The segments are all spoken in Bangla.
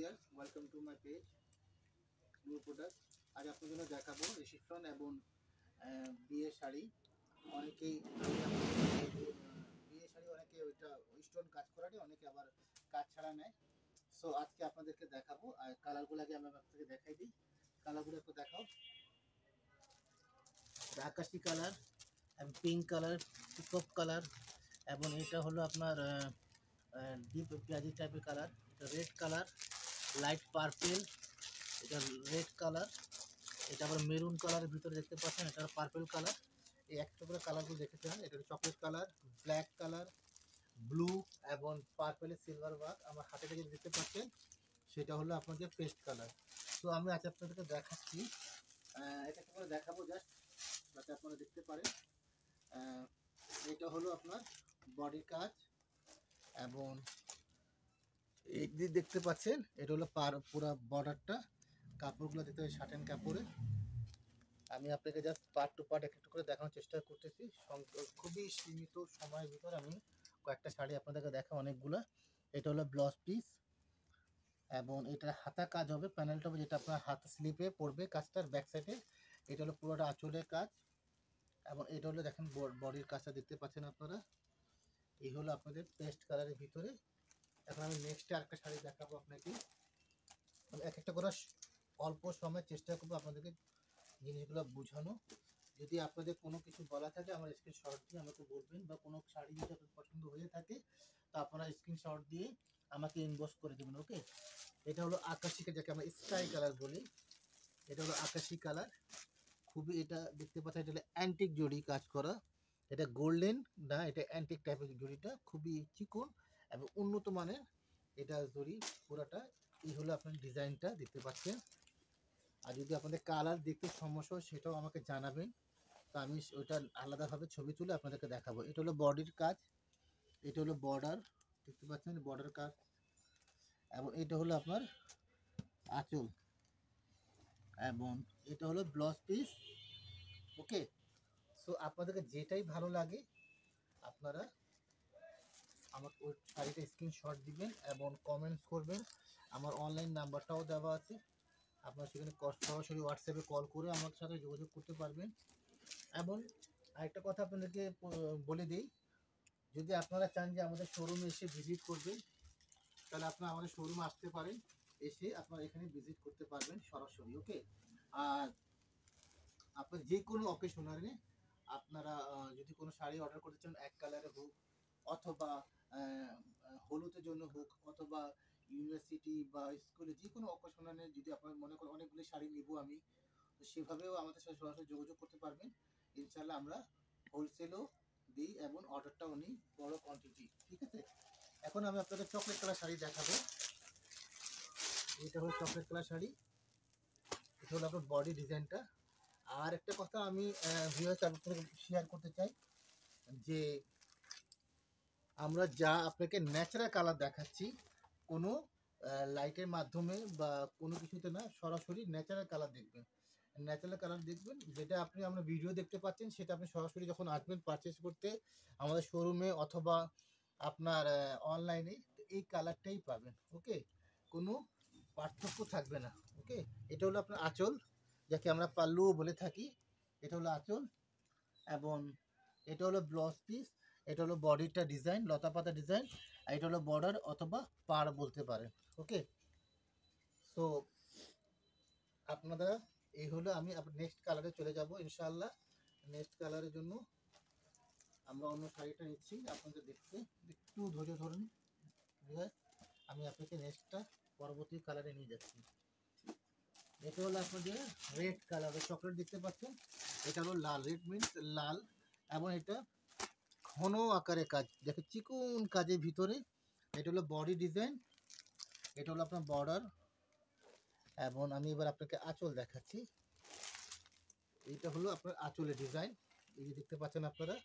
Viewers, welcome to my page new product. আজ আপনাদের জন্য দেখাবো রিসেপশন এবং বিয়ে শাড়ি। অনেকেই বিয়ে শাড়ি অনেকে ওইটা স্টোন কাজ করাটা, অনেকে আবার কাজ ছাড়া নেয়। সো আজকে আপনাদেরকে দেখাবো। আর কালারগুলো আগে আমি আপনাদেরকে দেখাই দিই। কালারগুলো একটু দেখাও। আকাশি colour, pink colour, peacock colour, এবং এটা হলো আপনার ডিপ পেঁয়াজি টাইপের কালার। এটা রেড কালার, লাইট পার্পেল, এটা রেড কালার, এটা আবার মেরুন কালারের ভিতরে দেখতে পাচ্ছেন, এটা পার্পেল কালার। এই একটা করে কালারগুলো দেখেছেন। এটা chocolate colour, black colour, blue এবং পার্পেলের সিলভার ওয়ার্ক। আমার হাতে থেকে দেখতে পাচ্ছেন সেটা হলো আপনাদের পেস্ট কালার। তো আমি আজ আপনাদেরকে দেখাচ্ছি, এটা করে দেখাবো জাস্ট যাতে আপনারা দেখতে পারেন। এটা হলো আপনার বডির কাজ, এবং এই যে দেখতে পাচ্ছেন এটা হলো পুরো বর্ডারটা। কাপড়গুলো দেখতে পাচ্ছেন শার্টেন কাপড়ে। আমি আপনাকে জাস্ট পার্ট টু পার্ট একটু করে দেখানোর চেষ্টা করতেছি। খুবই সীমিত সময়ের ভিতরে আমি কয়েকটা শাড়ি আপনাদেরকে দেখা, অনেকগুলো। এটা হলো ব্লাউজ পিস, এবং এটার হাতা কাজ হবে, প্যানেলটা হবে যেটা আপনার হাত স্লিপে পড়বে কাজটার ব্যাক সাইডে। এটা হলো পুরোটা আঁচলের কাজ, এবং এটা হলো দেখেন বডির কাজটা দেখতে পাচ্ছেন আপনারা। এই হলো আপনাদের পেস্ট কালারের ভিতরে। এখন আমি নেক্সটে আরেকটা শাড়ি দেখাবো আপনাকে। আমি এক একটা করে অল্প সময় চেষ্টা করবো আপনাদেরকে জিনিসগুলো বোঝানো। যদি আপনাদের কোনো কিছু বলা থাকে আমার স্ক্রিনশট দিয়ে আমাকে বলবেন, বা কোনো শাড়ি যদি আপনার পছন্দ হয়ে থাকে তো আপনারা স্ক্রিনশট দিয়ে আমাকে ইনবক্স করে দেবেন। ওকে, এটা হলো আকাশি, যাকে আমরা স্কাই কালার বলি। এটা হলো আকাশি কালার। খুবই এটা দেখতে পাচ্ছেন, এটা হলো অ্যান্টিক জড়ি কাজ করা। এটা গোল্ডেন না, এটা অ্যান্টিক টাইপের জড়িটা, খুবই চিকন এবং উন্নত মানের এটা জড়ি পুরাটা। এই হলো আপনার ডিজাইনটা দেখতে পাচ্ছেন। আর যদি আপনাদের কালার দেখতে সমস্যা হয় সেটাও আমাকে জানাবেন, তো আমি ওইটা আলাদাভাবে ছবি তুলে আপনাদেরকে দেখাবো। এটা হলো বডির কাজ, এটা হলো বর্ডার, দেখতে পাচ্ছেন বর্ডার কাজ, এবং এটা হলো আপনার আঁচল, এবং এটা হলো ব্লাউজ পিস। ওকে, সো আপনাদেরকে যেটাই ভালো লাগে আপনারা আমাকে ওই শাড়িটা স্ক্রিনশট দিবেন এবং কমেন্টস করবেন। আমার অনলাইন নাম্বারটাও দেওয়া আছে, আপনারা সেখানে সরাসরি হোয়াটসঅ্যাপে কল করে আমার সাথে যোগাযোগ করতে পারবেন। এবং আরেকটা কথা আপনাদেরকে বলে দিই, যদি আপনারা চান যে আমাদের শোরুমে এসে ভিজিট করবেন, তাহলে আপনারা আমাদের শোরুমে আসতে পারেন, এসে আপনারা এখানে ভিজিট করতে পারবেন সরাসরি। ওকে, আর আপনার যে কোনো অকেশনারে আপনারা যদি কোনো শাড়ি অর্ডার করতে চান, এক কালারে হোক, অথবা হলুদের জন্য হোক, অথবা ইউনিভার্সিটি বা স্কুলে যে কোনো অকেশনারে যদি আপনার মনে করেন অনেকগুলি শাড়ি নেবো আমি, তো সেভাবেও আমাদের সাথে সরাসরি যোগাযোগ করতে পারবেন। ইনশাল্লাহ আমরা হোলসেলও দিই এবং অর্ডারটাও নিই বড় কোয়ান্টিটি। ঠিক আছে, এখন আমি আপনাদের চকলেট কালার শাড়ি দেখাবো। এটা হলো চকলেট কালার শাড়ি, এটা হলো আপনার বডি ডিজাইনটা। আর একটা কথা আমি ভিউয়ার্স আপনাদের শেয়ার করতে চাই, যে আমরা যা আপনাকে ন্যাচারাল কালার দেখাচ্ছি, কোনো লাইটের মাধ্যমে বা কোনো কিছুতে না, সরাসরি ন্যাচারাল কালার দেখবেন। ন্যাচারাল কালার দেখবেন, যেটা আপনি আমরা ভিডিও দেখতে পাচ্ছেন সেটা আপনি সরাসরি যখন আসবেন পারচেস করতে আমাদের শোরুমে অথবা আপনার অনলাইনে, এই কালারটাই পাবেন। ওকে, কোনো পার্থক্য থাকবে না। ওকে, এটা হলো আপনার আঁচল, যাকে আমরা পাল্লুও বলে থাকি। এটা হলো আঁচল, এবং এটা হলো ব্লাউজ পিস। এটা হলো বডিটা ডিজাইন, লতা পাতা ডিজাইন, আর এটা হলো বর্ডার অথবা পাড় বলতে পারেন। ওকে, সো আপনারা এই হলো, আমি নেক্সট কালারে চলে যাব ইনশাআল্লাহ। নেক্সট কালারের জন্য আমরা অন্য শাড়িটা নিচ্ছি, আপনাদের দেখতে একটু ধৈর্য ধরুন। আমি আপনাকে নেক্সটটা পরবর্তী কালারে নিয়ে যাচ্ছি। এটা হলো আপনাদের রেড কালার, চকলেট দেখতে পাচ্ছেন। এটা হলো লাল, রেড মিন্স লাল, এবং এটা ঘন আকারে কাজ, দেখে চিকন কাজের ভিতরে। এটা হলো বডি ডিজাইন, এটা হলো আপনার বর্ডার, এবং আমি এবার আপনাকে আঁচল দেখাচ্ছি। এইটা হলো আপনার আঁচলের ডিজাইন, এই যে দেখতে পাচ্ছেন আপনারা।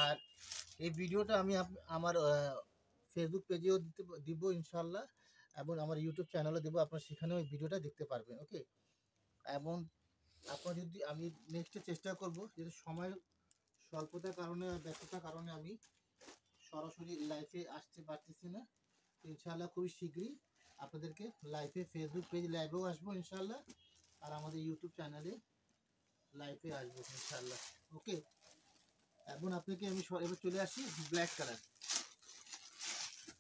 আর এই ভিডিওটা আমি আমার ফেসবুক পেজেও দিব ইনশাল্লাহ, এবং আমার ইউটিউব চ্যানেলে দেবো, আপনারা সেখানেও এই ভিডিওটা দেখতে পারবেন। ওকে, এবং আপনার যদি আমি নেক্সটে চেষ্টা করব, যেহেতু সময় স্বল্পতার কারণে, ব্যস্ততার কারণে আমি সরাসরি লাইফে আসতে পারতেছি না, ইনশাআল্লাহ খুবই শীঘ্রই আপনাদেরকে লাইভে ফেসবুক পেজ লাইভেও আসবো ইনশাল্লাহ, আর আমাদের ইউটিউব চ্যানেলে লাইভে আসবো ইনশাল্লাহ। ওকে, এখন আপনাকে আমি এবার চলে আসি ব্ল্যাক কালার।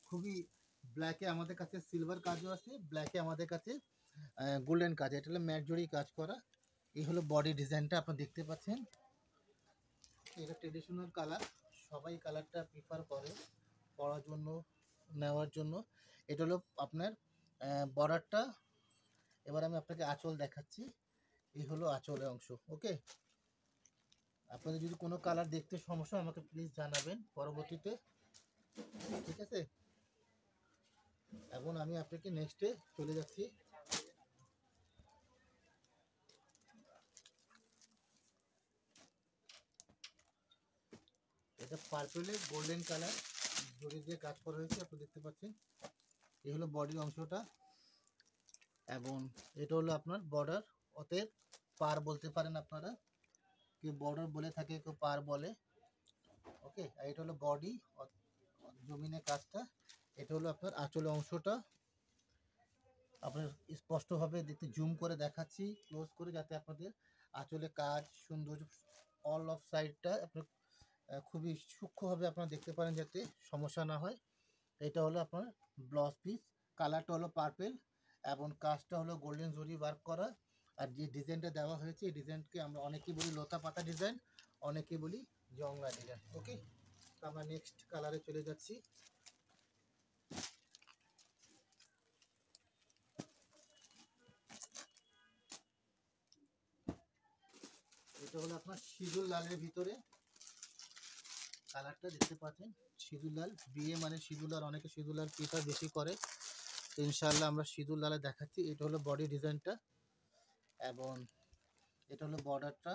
খুবই ব্ল্যাকে আমাদের কাছে সিলভার কাজও আছে, ব্ল্যাকে আমাদের কাছে গোল্ডেন কাজ, এটা হলো ম্যাট জড়ি কাজ করা। এই হলো বডি ডিজাইনটা আপনারা দেখতে পাচ্ছেন। এটা ট্রেডিশনাল কালার, সবাই কালারটা প্রিফার করে পরার জন্য, নেওয়ার জন্য। এটা হলো আপনার বর্ডারটা। এবার আমি আপনাকে আঁচল দেখাচ্ছি। এই হলো আঁচলের অংশ। ওকে, আপনাদের যদি কোনো কালার দেখতে সমস্যা আমাকে প্লিজ জানাবেন পরবর্তীতে, ঠিক আছে। এখন আমি আপনাকে নেক্সটে চলে যাচ্ছি। এটা পার্পেলে গোল্ডেন কালার জড়ি দিয়ে কাজ করা হয়েছে, আপনি দেখতে পাচ্ছেন। এই হলো বডির অংশটা, এবং এটা হলো আপনার বর্ডার, অতএব পার বলতে পারেন আপনারা, কেউ বর্ডার বলে থাকে, কেউ পার বলে। ওকে, আর এটা হলো বডি জমিনের কাজটা। এটা হলো আপনার আঁচলের অংশটা। আপনার স্পষ্টভাবে দেখতে জুম করে দেখাচ্ছি ক্লোজ করে, যাতে আপনাদের আঁচলে কাজ সুন্দর অল অফ সাইডটা আপনার খুবই সূক্ষ্মভাবে আপনারা দেখতে পারেন, যাতে সমস্যা না হয়। এটা হলো আপনার ব্লাউজ পিস, কালারটা হলো পার্পেল এবং কাজটা হলো গোল্ডেন জরি ওয়ার্ক করা। আর যে ডিজাইনটা দেওয়া হয়েছে এই ডিজাইনকে আমরা অনেকেই বলি লতা পাতা ডিজাইন, অনেকেই বলি জংলা ডিজাইন। ওকে, তো আমরা নেক্সট কালারে চলে যাচ্ছি। এটা হলো আপনার সিঁদুর লালের ভিতরে, কালারটা দেখতে পাচ্ছেন সিঁদুর লাল। বিয়ে মানে সিঁদুর লাল, অনেকে সিঁদুর লাল প্রিফার বেশি করে, তো ইনশাআল্লাহ আমরা সিঁদুর লালে দেখাচ্ছি। এটা হলো বডি ডিজাইনটা, এবং এটা হলো বর্ডারটা,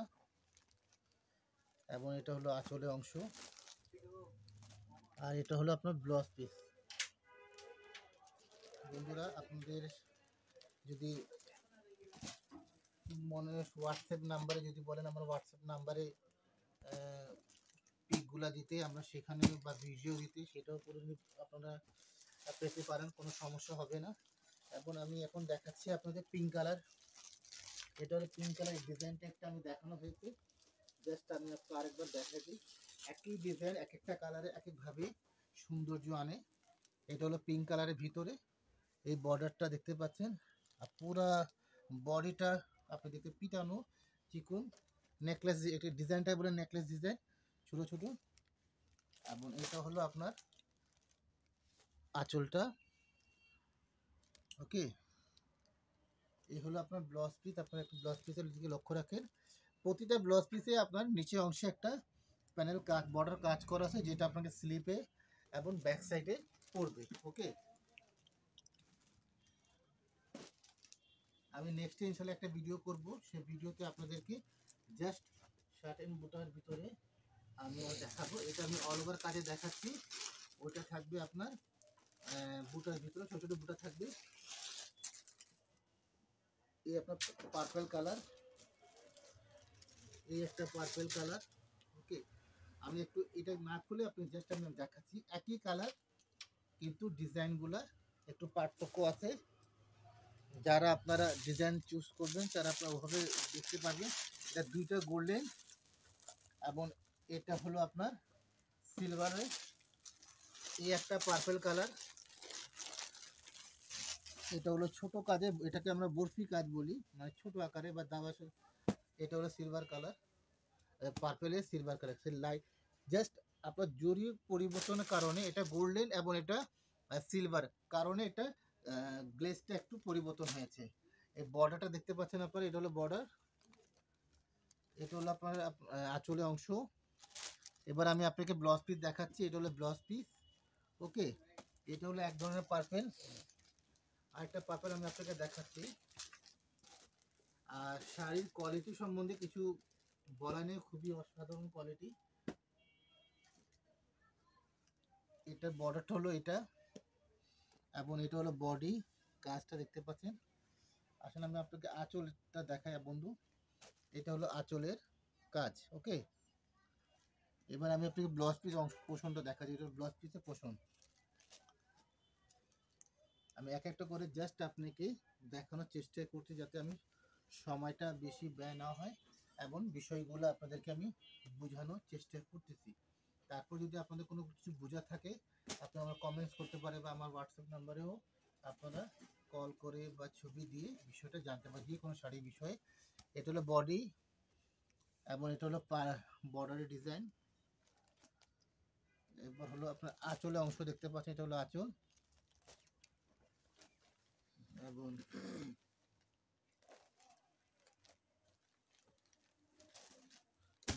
এবং এটা হলো আঁচলের অংশ, আর এটা হলো আপনার ব্লাউজ পিস। বন্ধুরা, আপনাদের যদি মনে হোয়াটসঅ্যাপ নাম্বারে যদি বলেন, আমার হোয়াটসঅ্যাপ নাম্বারে পিকগুলা দিতে, আমরা সেখানে বা ভিডিও দিতে, সেটাও করে আপনারা পেতে পারেন, কোনো সমস্যা হবে না। আমি এখন দেখাচ্ছি আপনাদের পিঙ্ক কালার। এটা হলো পিঙ্ক কালার ডিজাইনটা একটা আমি দেখানো হয়েছে, জাস্ট আমি আপনাকে আরেকবার দেখাই দিই। একই ডিজাইন এক একটা কালারে এক একভাবে সৌন্দর্য আনে। এটা হলো পিঙ্ক কালারের ভিতরে, এই বর্ডারটা দেখতে পাচ্ছেন, আর পুরা বডিটা আপনি দেখতে পিটানো চিকুন নেকলেস, এটা ডিজাইনটা বলে নেকলেস ডিজাইন, ছোটো ছোটো। এবং এটা হলো আপনার আঁচলটা। ওকে, এই হলো আপনার ব্লাউজ পিস। আপনার একটু ব্লাউজ পিসের দিকে লক্ষ্য রাখেন, প্রতিটা ব্লাউজ পিসে আপনার নিচে অংশে একটা প্যানেল কাজ বর্ডার কাজ করা আছে, যেটা আপনাকে স্লিপে এবং ব্যাক সাইডে পড়বে। ওকে, আমি নেক্সট ইনশাল্লাহ একটা ভিডিও করব, সেই ভিডিওতে আপনাদেরকে জাস্ট শার্ট অ্যান্ড বুটার ভিতরে আমি দেখাবো। এটা আমি অল ওভার কাজে দেখাচ্ছি, ওইটা থাকবে আপনার বুটার ভিতরে, ছোটো ছোটো বুটা থাকবে। এই আপনার পার্পল কালার, এই একটা পার্পল কালার। ওকে, আমি একটু এটা না খুলে আপনি জাস্ট আমি দেখাচ্ছি, একই কালার কিন্তু ডিজাইনগুলা একটু পার্থক্য আছে। যারা আপনারা ডিজাইন চুজ করবেন তারা আপনারা ওভাবে দেখতে পারবেন। এটা দুইটা গোল্ডেন, এবং এটা হলো আপনার সিলভারের। এই একটা পার্পল কালার, এটা হলো ছোট কাজে, এটাকে আমরা বরফি কাজ বলি, মানে ছোট আকারে বা দাবা। এটা হলো সিলভার কালার, পার্পেলের সিলভার কালার, সে লাইট জাস্ট আপনার জরি পরিবর্তনের কারণে এটা গোল্ডেন এবং এটা সিলভার কারণে এটা গ্লেজটা একটু পরিবর্তন হয়েছে। এই বর্ডারটা দেখতে পাচ্ছেন আপনারা, এটা হলো বর্ডার, এটা হলো আপনার আঁচলের অংশ। এবার আমি আপনাকে ব্লাউজ পিস দেখাচ্ছি, এটা হলো ব্লাউজ পিস। ওকে, এটা হলো এক ধরনের পার্পেল, আরেকটা পার্পেল আমি আপনাকে দেখাচ্ছি। আর শাড়ির কোয়ালিটি সম্বন্ধে কিছু বলা নেই, খুবই অসাধারণ কোয়ালিটি। এটা বর্ডারটা হলো এটা, এবং এটা হলো বডি কাজটা দেখতে পাচ্ছেন। আসলে আমি আপনাকে আঁচলটা দেখাই বন্ধু, এটা হলো আঁচলের কাজ। ওকে, এবার আমি আপনাকে ব্লাউজ পিস পোষণটা দেখাচ্ছি, এটা ব্লাউজ পিসের পোষণ। আমি এক একটা করে জাস্ট আপনাকে দেখানোর চেষ্টা করছি, যাতে আমি সময়টা বেশি ব্যয় না হয় এবং বিষয়গুলো আপনাদেরকে আমি বোঝানোর চেষ্টা করতেছি। তারপর যদি আপনাদের কোনো কিছু বোঝা থাকে, আপনারা আমার কমেন্টস করতে পারে বা আমার হোয়াটসঅ্যাপ নাম্বারেও আপনারা কল করে বা ছবি দিয়ে বিষয়টা জানতে পারেন, যে কোনো শাড়ির বিষয়ে। এটা হলো বডি এবং এটা হলো বর্ডারের ডিজাইন। এবার হলো আপনার আঁচলে অংশ দেখতে পাচ্ছেন, এটা হলো আঁচল। এবং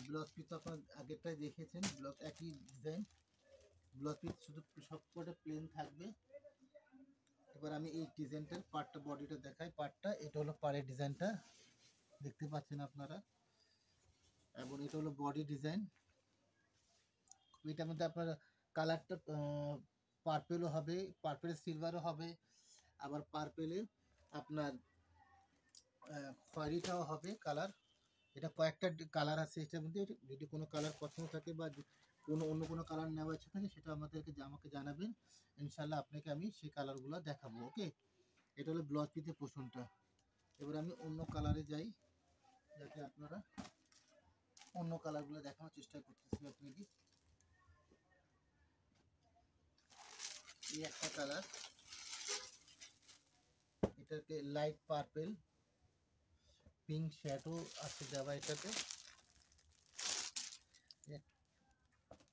ব্লাউজ পিস আপনার আগেরটাই দেখেছেন, ব্লাউজ একই ডিজাইন, ব্লাউজ পিস শুধু সবকটা প্লেন থাকবে। এবার আমি এই ডিজাইনটার পার্টটা, বডিটা দেখাই। পার্টটা এটা হলো পাড়ের ডিজাইনটা দেখতে পাচ্ছেন আপনারা, এবং এটা হলো বডি ডিজাইন। এটার মধ্যে আপনার কালারটা পার্পেলও হবে, পার্পেল সিলভারও হবে, আবার পার্পেলে আপনার খয়েরিটাও হবে কালার। এটা কয়েকটা কালার আছে এটার মধ্যে। যদি কোনো কালার পছন্দ থাকে বা কোনো অন্য কোনো কালার নেওয়ার ইচ্ছা থাকে, সেটা আমাকে জানাবেন, ইনশাল্লাহ আপনাকে আমি সেই কালারগুলো দেখাবো। ওকে, এটা হলো ব্লাউজ পিসের পোর্শনটা। এবার আমি অন্য কালারে যাই, যাতে আপনারা অন্য কালারগুলো দেখানোর চেষ্টা করতেছি আপনাকে। এই একটা কালার, এটাকে লাইট পার্পেল, পিঙ্ক শ্যাডো আছে দেওয়া এটাতে।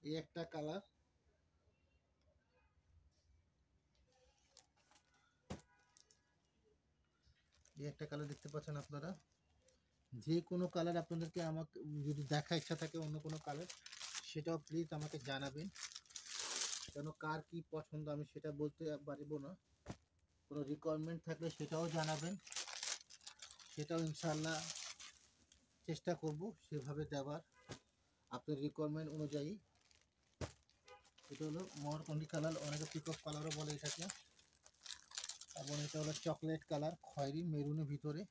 এই একটা কালার, এই একটা কালার দেখতে পাচ্ছেন আপনারা। যে কোনো কালার আপনাদেরকে আমাকে যদি দেখা ইচ্ছা থাকে অন্য কোনো কালার, সেটাও প্লিজ আমাকে জানাবেন, কেন কার কি পছন্দ আমি সেটা বলতে পারবো না। কোনো রিকোয়ারমেন্ট থাকলে সেটাও জানাবেন, সেটাও ইনশাল্লাহ চেষ্টা করব সেভাবে দেওয়ার, আপনার রিকোয়ারমেন্ট অনুযায়ী। এটা হলো মরকন্ডি কালার, অনেকে পিকক কালারও বলে এটাকে। এবং এটা হলো চকলেট কালার, খয়েরি মেরুনের ভিতরে।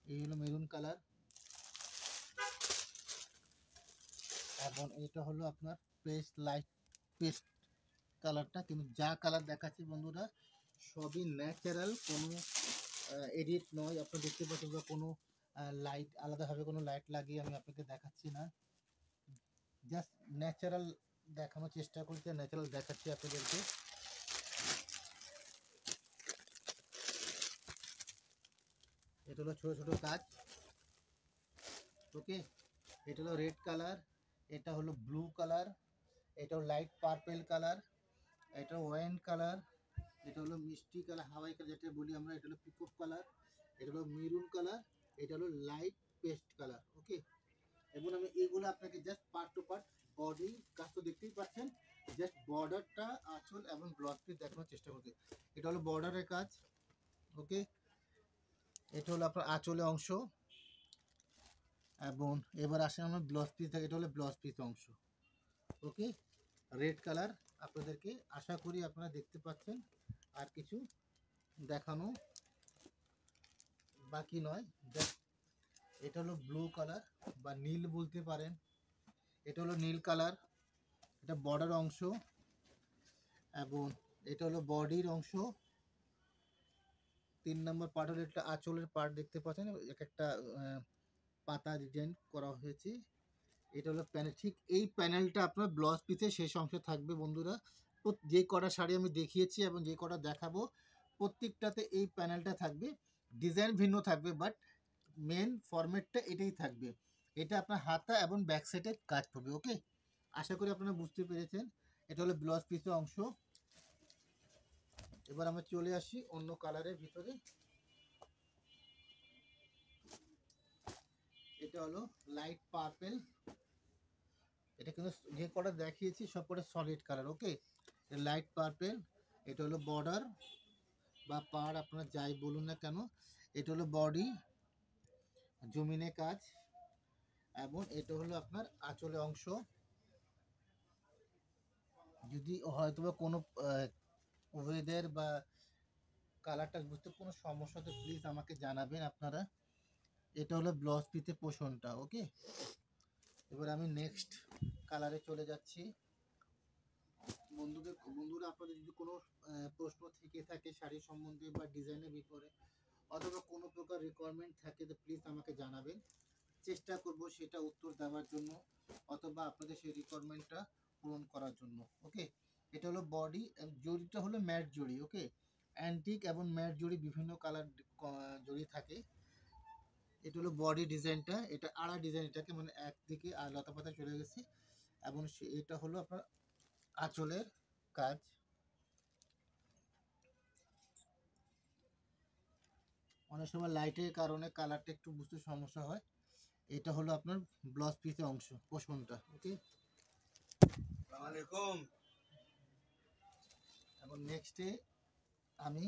এই হলো মেরুন কালার। এবং এটা হলো আপনার পেস্ট, লাইট পেস্ট কালারটা। কিন্তু যা কালার দেখাচ্ছি বন্ধুরা, সবই ন্যাচারাল, কোনো এডিট নয়। আপনারা দেখতে পাচ্ছেন বা কোনো লাইট, আলাদাভাবে কোনো লাইট লাগিয়ে আমি আপনাকে দেখাচ্ছি না, জাস্ট ন্যাচারাল দেখানোর চেষ্টা করছি, ন্যাচারাল দেখাচ্ছি আপনাদেরকে। এটা হলো ছোটো ছোটো কাজ। ওকে, এটা হলো রেড কালার, এটা হলো ব্লু কালার, এটা হলো লাইট পার্পেল কালার, এটা ওয়াইন কালার, এটা হলো মিষ্টি কালার, হাওয়াই কালার যেটা বলি আমরা, এটা হলো পিকক কালার, এটা হলো মেরুন কালার, এটা হলো লাইট পেস্ট কালার। ওকে, এবং আমি এগুলো আপনাকে just part to part, body কাজ তো দেখতেই পাচ্ছেন, জাস্ট বর্ডারটা, আঁচল এবং ব্লাউজ পিস দেখানোর চেষ্টা করছি। এটা হলো বর্ডারের কাজ। ওকে, এটা হলো আপনার আঁচলের অংশ। এবং এবার আসেন আমরা ব্লাউজ পিস থেকে, এটা হলো ব্লাউজ পিস অংশ। ওকে, রেড কালার আপনাদেরকে আশা করি আপনারা দেখতে পাচ্ছেন, আর কিছু দেখানো বাকি নয়। এটা হলো ব্লু কালার বা নীল বলতে পারেন, এটা হলো নীল কালার, এটা বর্ডার অংশ। এবং এটা হলো বডির অংশ। 3 নম্বর পার্ট হলো একটা আঁচলের পার্ট, দেখতে পাচ্ছেন এক একটা পাতা ডিজাইন করা হয়েছে। এটা হলো প্যানেল, ঠিক এই প্যানেলটা আপনার ব্লাউজ পিসের শেষ অংশে থাকবে বন্ধুরা। যে কটা শাড়ি আমি দেখিয়েছি এবং যে কটা দেখাবো, প্রত্যেকটাতে এই প্যানেলটা থাকবে, ডিজাইন ভিন্ন থাকবে, বাট মেন ফরম্যাটটা এটাই থাকবে। এটা আপনার হাতা এবং ব্যাক সাইডে কাজ করবে। ওকে, আশা করি আপনারা বুঝতে পেরেছেন। এটা হলো ব্লাউজ পিসের অংশ। এবার আমরা চলে আসি অন্য কালারের ভিতরে। এটা হলো লাইট পার্পেল, এটা কিন্তু যে কটা দেখিয়েছি সব কটা সলিড কালার। ওকে, লাইট পার্পেল, এটা হলো বর্ডার বা পাড়, আপনারা যাই বলুন না কেন। এটা হলো বডি, জমিনে কাজ। এবং এটা হলো আপনার আঁচলের অংশ। যদি হয়তো বা কোনো ওয়েদার বা কালারটা বুঝতে কোনো সমস্যা, তো প্লিজ আমাকে জানাবেন আপনারা। এটা হলো ব্লাউজ পিসের পোর্শনটা। ওকে, এবার আমি নেক্সট কালারে চলে যাচ্ছি। বন্ধুরা আপনাদের যদি কোনো প্রশ্ন থেকে থাকে শাড়ি সম্বন্ধে বা ডিজাইনের ব্যাপারে অথবা কোনো প্রকার রিকোয়ারমেন্ট থাকে তো প্লিজ আমাকে জানাবেন, চেষ্টা করব সেটা উত্তর দেওয়ার জন্য অথবা আপনাদের সেই রিকোয়ারমেন্টটা পূরণ করার জন্য। ওকে, এটা হলো বডি, জড়িটা হলো ম্যাট জড়ি। ওকে, অ্যান্টিক এবং ম্যাট জড়ি বিভিন্ন কালার জড়ি থাকে। এটা হলো বডি ডিজাইনটা, এটা আড়া ডিজাইন, এটাকে মানে একদিকে আর লতা পাতা চলে গেছে। এবং এটা হলো আপনার আঁচলের কাজ। অনেক সময় লাইটের কারণে কালারটা একটু বুঝতে সমস্যা হয়। এটা হলো আপনার ব্লাউজ পিসের অংশ, পোষণটা। ওকে, আসসালামু আলাইকুম। এবং নেক্সটে আমি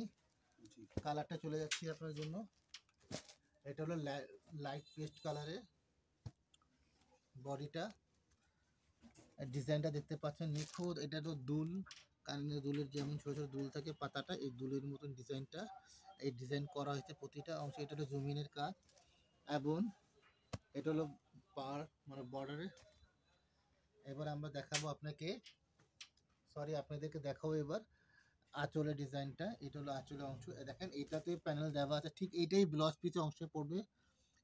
কালারটা চলে যাচ্ছি আপনার জন্য। এটা হলো লাইট পেস্ট কালারের বডিটা, ডিজাইনটা দেখতে পাচ্ছেন নিখুঁত। এটা তো দুল, কানের দুলের যেমন ছোটো ছোটো দুল থাকে পাতাটা, এই দুলের মতন ডিজাইনটা এই ডিজাইন করা হয়েছে প্রতিটা অংশে। এটা হলো জমিনের কাজ এবং এটা হলো পার মানে বর্ডারে। এবার আমরা দেখাবো আপনাকে, সরি আপনাদেরকে দেখাবো এবার আঁচলের ডিজাইনটা। এটা হলো আঁচলের অংশ, দেখেন এটাতে প্যানেল দেওয়া আছে, ঠিক এইটাই ব্লাউজ পিসের অংশে পড়বে।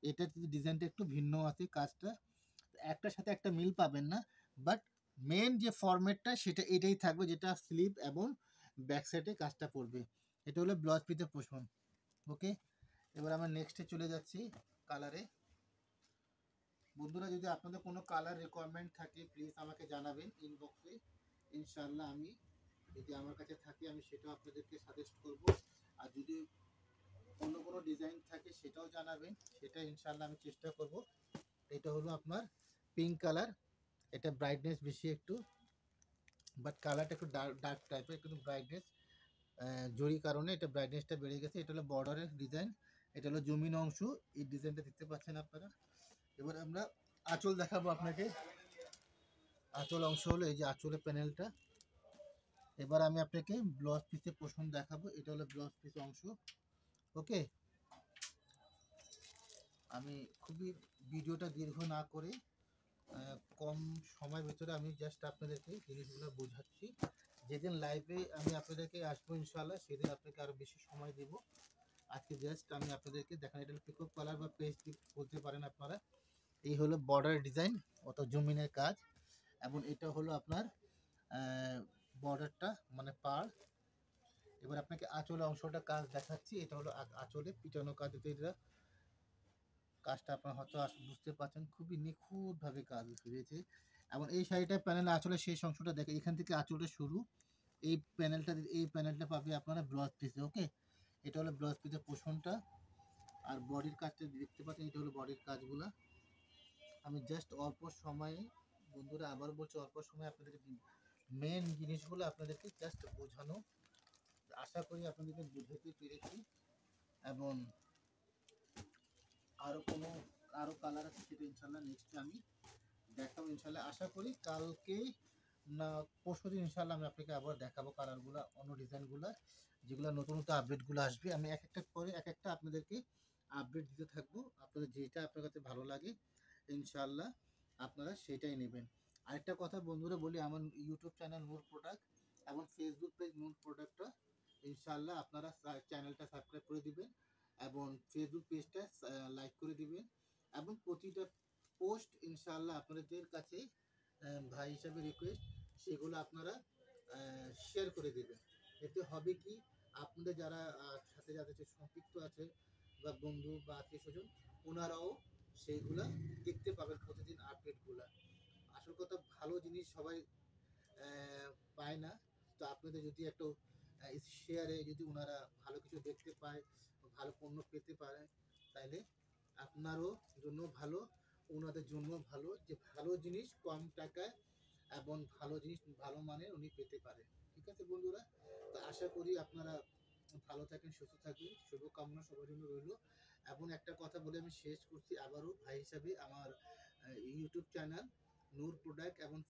এটার ডিজাইনটা একটু ভিন্ন আছে, কাজটা একটার সাথে একটা মিল পাবেন না, বাট মেন যে ফরম্যাটটা সেটা এটাই থাকবে, যেটা স্লিভ এবং ব্যাক সাইডে কাজটা পড়বে। এটা হলো ব্লাউজ পিসের পোষণ। ওকে, এবার আমরা নেক্সটে চলে যাচ্ছি কালারে। বন্ধুরা যদি আপনাদের কোনো কালার রিকোয়ারমেন্ট থাকে প্লিজ আমাকে জানাবেন ইনবক্সে, ইনশাআল্লাহ আমি যদি আমার কাছে থাকে আমি সেটাও আপনাদেরকে সাজেস্ট করব। আর যদি অন্য কোনো ডিজাইন থাকে সেটাও জানাবেন, সেটা ইনশাআল্লাহ আমি চেষ্টা করব। এটা হলো আপনার পিঙ্ক কালার, এটা ব্রাইটনেস বেশি একটু, বাট কালারটা একটু ডার্ক টাইপের, কিন্তু ব্রাইটনেস জরি কারণে এটা ব্রাইটনেসটা বেড়ে গেছে। এটা হলো বর্ডারের ডিজাইন, এটা হলো জমিন অংশ, এই ডিজাইনটা দেখতে পাচ্ছেন আপনারা। এবার আমরা আঁচল দেখাবো আপনাকে। আঁচল অংশ হলো এই যে আঁচলের প্যানেলটা। এবার আমি আপনাকে ব্লাউজ পিসের পোষণ দেখাবো। এটা হলো ব্লাউজ পিস অংশ। ওকে, আমি খুবই ভিডিওটা দীর্ঘ না করে কম সময়ের ভিতরে আমি জাস্ট আপনাদেরকে জিনিসগুলো বোঝাচ্ছি। যেদিন লাইভে আমি আপনাদেরকে আসবো ইনশাআল্লাহ সেদিন আপনাকে আরও বেশি সময় দেব। আজকে জাস্ট আমি আপনাদেরকে দেখান, এটা পিকক কালার বা পেস্ট বলতে পারেন আপনারা। এই হলো বর্ডার ডিজাইন অত জমিনের কাজ, এবং এটা হলো আপনার বর্ডারটা মানে পাড়। এবার আপনাকে আঁচলের অংশটা কাজ দেখাচ্ছি। এটা হলো আঁচলে পিটানো কাজ, এটা কাজটা আপনার হয়তো বুঝতে পারছেন, খুবই নিখুঁতভাবে কাজ হয়েছে। এবং এই শাড়িটার প্যানেলে আঁচলের শেষ অংশটা দেখে, এখান থেকে আঁচলটা শুরু, এই প্যানেলটা পাবে আপনারা ব্লাউজ পিসে। ওকে, এটা হলো ব্লাউজ পিসের পোষণটা। আর বডির কাজটা দেখতে পাচ্ছেন, এটা হলো বডির কাজগুলা। আমি জাস্ট অল্প সময়ে, বন্ধুরা আবার বলছি, অল্প সময়ে আপনাদের মেন জিনিসগুলো আপনাদেরকে জাস্ট বোঝানো, আশা করি আপনাদেরকে বুঝাতে পেরেছি। এবং আরও কালার আছে সেটা ইনশাল্লাহ নেক্সটে আমি দেখাবো ইনশাল্লাহ। আশা করি কালকে না পরশু দিন ইনশাল্লাহ আমি আপনাকে আবার দেখাবো কালারগুলো, অন্য ডিজাইনগুলো, যেগুলো নতুন নতুন আপডেটগুলো আসবে। আমি এক একটা করে এক একটা আপনাদেরকে আপডেট দিতে থাকবো। আপনাদের যেটা আপনার কাছে ভালো লাগে ইনশাল্লাহ আপনারা সেটাই নেবেন। আরেকটা কথা বন্ধুরা বলি, আমার ইউটিউব চ্যানেল নূর প্রোডাক্ট এবং ফেসবুক পেজ নূর প্রোডাক্টটা ইনশাল্লাহ আপনারা চ্যানেলটা সাবস্ক্রাইব করে দিবেন এবং ফেসবুক পেজটা লাইক করে দিবেন। এবং প্রতিটা পোস্ট ইনশাআল্লাহ আপনাদের কাছে ভাই হিসাবে রিকোয়েস্ট, সেগুলো আপনারা শেয়ার করে দেবেন। এতে হবে কি, আপনাদের যারা সাথে যাদের সম্পৃক্ত আছে বা বন্ধু বা আত্মীয় স্বজন, ওনারাও সেইগুলা দেখতে পাবেন প্রতিদিন আপডেটগুলা। আসল কথা ভালো জিনিস সবাই পায় না, তো আপনাদের যদি একটু শেয়ারে যদি ওনারা ভালো কিছু দেখতে পায়, ভালো পণ্য পেতে পারে, তাহলে আপনারও জন্য ভালো, ওনাদের জন্য ভালো, যে ভালো জিনিস কম টাকায় এবং ভালো জিনিস ভালো মানের উনি পেতে পারে। ঠিক আছে বন্ধুরা, তো আশা করি আপনারা ভালো থাকেন, সুস্থ থাকবেন, শুভকামনা সবার জন্য রইল। এবং একটা কথা বলে আমি শেষ করছি আবারও, ভাই হিসাবে আমার ইউটিউব চ্যানেল নূর প্রোডাক্ট এবং